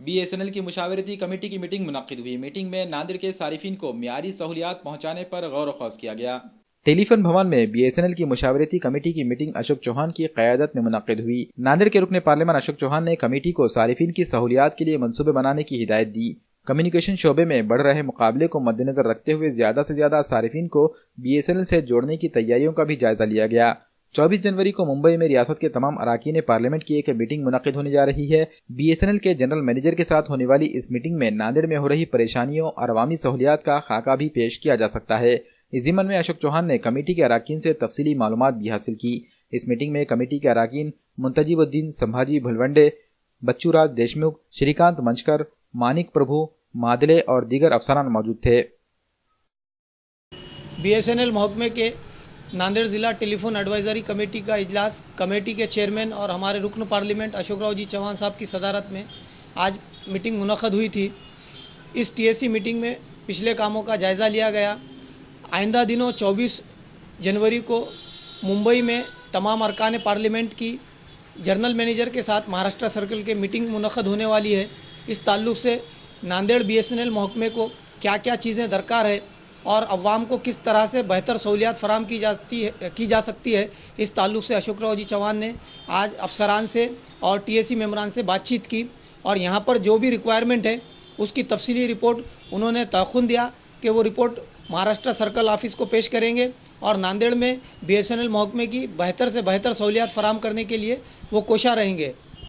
BSNL की मुशावरती committee की meeting मुनक्किद हुई। मीटिंग में नांदेड़ के सारिफिन को मियारी सहूलियात पहुंचाने पर गौर व खौस किया गया। टेलीफोन भवन में BSNL की मुशावरती कमेटी की मीटिंग अशोक चौहान की क़यादत में मुनक्किद हुई। नांदेड़ के रुकने पार्लियामेंट अशोक चौहान ने कमेटी को सारिफिन की सहूलियात के लिए मंसूबे बनाने की हिदायत दी। कम्युनिकेशन शोबे में बढ़ रहे मुकाबले को मद्देनजर रखते हुए ज्यादा से ज्यादा सारिफिन को BSNL से जोड़ने की तैयारियों का भी जायजा लिया गया। 24 जनवरी को मुंबई में रियासत के तमाम अराकीन पार्लियामेंट की एक मीटिंग मुनक्किद होने जा रही है। BSNL के जनरल मैनेजर के साथ होने वाली इस मीटिंग में नांदेड़ में हो रही परेशानियों और अवामी सहूलियात का खाका भी पेश किया जा सकता है। इस ज़िम्मन में अशोक चौहान ने कमेटी के अराकीन से तफसीली मालूमात भी हासिल की। इस मीटिंग में कमेटी के अराकीन मुंतजिबुद्दीन संभाजी भुलवंडे, बच्चूराज देशमुख, श्रीकांत मंचकर, मानिक प्रभु, मादले और दीगर अफसरान मौजूद थे। BSNL महकमे के नांदेड़ ज़िला टेलीफोन एडवाइजरी कमेटी का इजलास कमेटी के चेयरमैन और हमारे रुकन पार्लियामेंट अशोक राव जी चौहान साहब की सदारत में आज मीटिंग मुनक्किद हुई थी। इस TSC मीटिंग में पिछले कामों का जायज़ा लिया गया। आइंदा दिनों 24 जनवरी को मुंबई में तमाम अरकान पार्लियामेंट की जनरल मैनेजर के साथ महाराष्ट्र सर्कल के मीटिंग मुनक्किद होने वाली है। इस ताल्लुक़ से नांदेड़ BSNL महकमे को क्या क्या चीज़ें दरकार है और अवाम को किस तरह से बेहतर सहूलियात फराम की जा सकती है, इस ताल्लुक़ से अशोक राव जी चौहान ने आज अफसरान से और TSC मेम्बरान से बातचीत की और यहाँ पर जो भी रिक्वायरमेंट है उसकी तफसीली रिपोर्ट उन्होंने तयख़ुन दिया कि वो रिपोर्ट महाराष्ट्र सर्कल ऑफिस को पेश करेंगे और नांदेड़ में BSNL महकमे की बेहतर से बेहतर सहूलियात फराम करने के लिए वो कोशा रहेंगे।